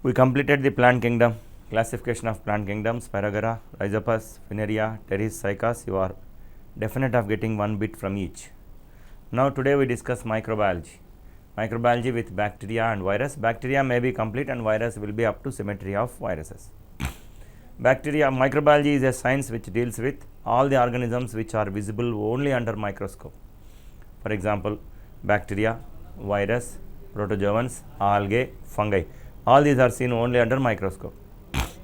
We completed the plant kingdom, classification of plant kingdoms, Paragara, Rhizopus, Funaria, Pteris, Cycas. You are definite of getting one bit from each. Now today we discuss microbiology. Microbiology with bacteria and virus. Bacteria may be complete and virus will be up to symmetry of viruses. Microbiology is a science which deals with all the organisms which are visible only under microscope. For example, bacteria, virus, protozoans, algae, fungi. All these are seen only under microscope.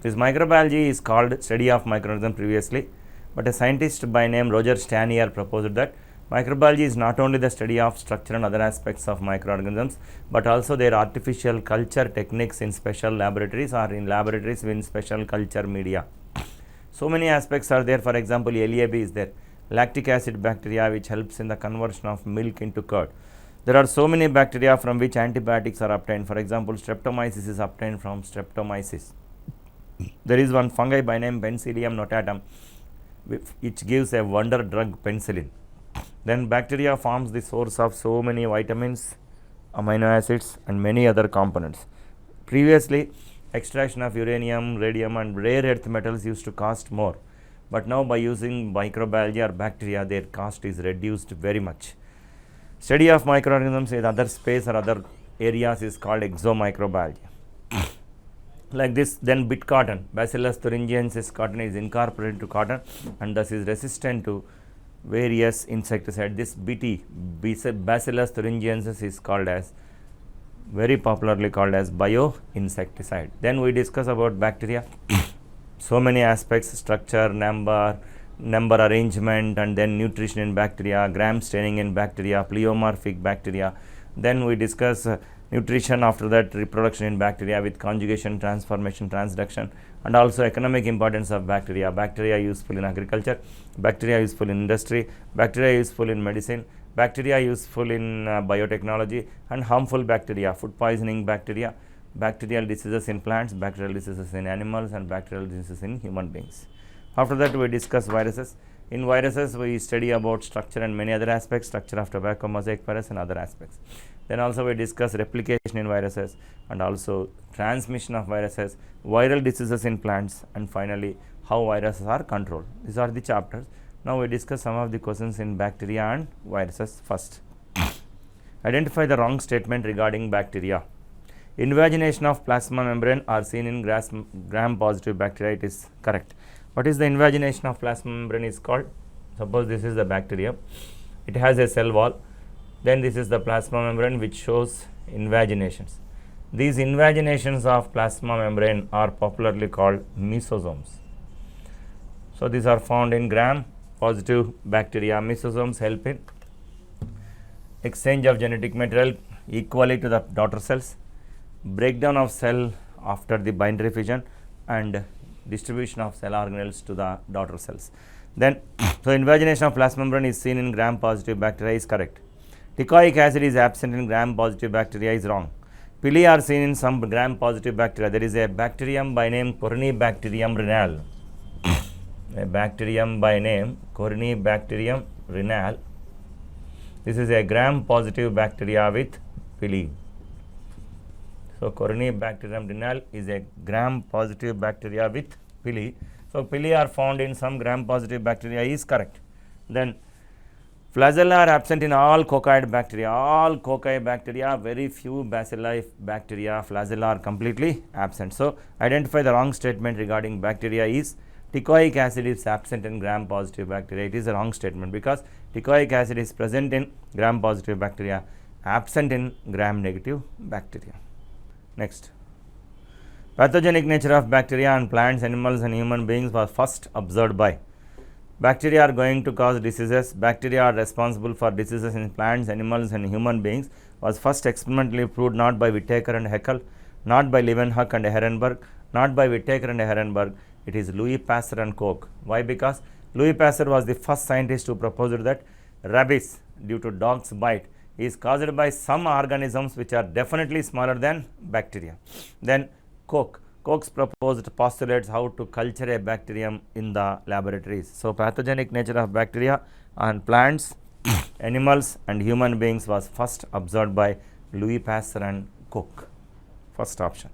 This microbiology is called study of microorganisms previously, but a scientist by name Roger Stanier proposed that microbiology is not only the study of structure and other aspects of microorganisms, but also their artificial culture techniques in special laboratories or in laboratories in special culture media. So many aspects are there. For example, LAB is there, lactic acid bacteria, which helps in the conversion of milk into curd. There are so many bacteria from which antibiotics are obtained. For example, streptomyces is obtained from streptomyces. There is one fungi by name Penicillium notatum, which gives a wonder drug penicillin. Then bacteria forms the source of so many vitamins, amino acids and many other components. Previously, extraction of uranium, radium and rare earth metals used to cost more, but now by using microbiology or bacteria, their cost is reduced very much. Study of microorganisms in other space or other areas is called exomicrobiology. Like this, then bit cotton, Bacillus thuringiensis cotton is incorporated to cotton and thus is resistant to various insecticides. This BT, Bacillus thuringiensis, is called as, very popularly called as bioinsecticide. Then we discuss about bacteria. So many aspects, structure, number arrangement, and then nutrition in bacteria, gram staining in bacteria, pleomorphic bacteria. Then we discuss nutrition, after that reproduction in bacteria with conjugation, transformation, transduction, and also economic importance of bacteria. Bacteria useful in agriculture, bacteria useful in industry, bacteria useful in medicine, bacteria useful in biotechnology, and harmful bacteria, food poisoning bacteria, bacterial diseases in plants, bacterial diseases in animals, and bacterial diseases in human beings. After that we discuss viruses. In viruses we study about structure and many other aspects, structure of tobacco mosaic virus and other aspects. Then also we discuss replication in viruses and also transmission of viruses, viral diseases in plants, and finally how viruses are controlled. These are the chapters. Now we discuss some of the questions in bacteria and viruses. First, identify the wrong statement regarding bacteria. Invagination of plasma membrane are seen in gram positive bacteria. It is correct. What is the invagination of plasma membrane is called? Suppose this is the bacterium, it has a cell wall, then this is the plasma membrane which shows invaginations. These invaginations of plasma membrane are popularly called mesosomes. So these are found in gram positive bacteria. Mesosomes help in exchange of genetic material equally to the daughter cells, breakdown of cell after the binary fission, and distribution of cell organelles to the daughter cells. Then, so invagination of plasma membrane is seen in gram positive bacteria is correct. Teichoic acid is absent in gram positive bacteria is wrong. Pili are seen in some gram positive bacteria. There is a bacterium by name Corynebacterium renale. A bacterium by name Corynebacterium renale. This is a gram positive bacteria with pili. So Corynebacterium renale is a gram positive bacteria with pili. So pili are found in some gram positive bacteria is correct. Then flagella are absent in all coccoid bacteria. All cocci bacteria, very few bacilli bacteria, flagella are completely absent. So identify the wrong statement regarding bacteria is teichoic acid is absent in gram positive bacteria. It is a wrong statement because teichoic acid is present in gram positive bacteria, absent in gram negative bacteria. Next, pathogenic nature of bacteria on plants, animals and human beings was first observed by. Bacteria are going to cause diseases. Bacteria are responsible for diseases in plants, animals and human beings was first experimentally proved not by Whittaker and Haeckel, not by Leeuwenhoek and Ehrenberg, not by Whittaker and Ehrenberg. It is Louis Pasteur and Koch. Why? Because Louis Pasteur was the first scientist who proposed that rabies due to dog's bite is caused by some organisms which are definitely smaller than bacteria. Then Koch's proposed postulates how to culture a bacterium in the laboratories. So pathogenic nature of bacteria on plants, animals and human beings was first observed by Louis Pasteur and Koch. First option.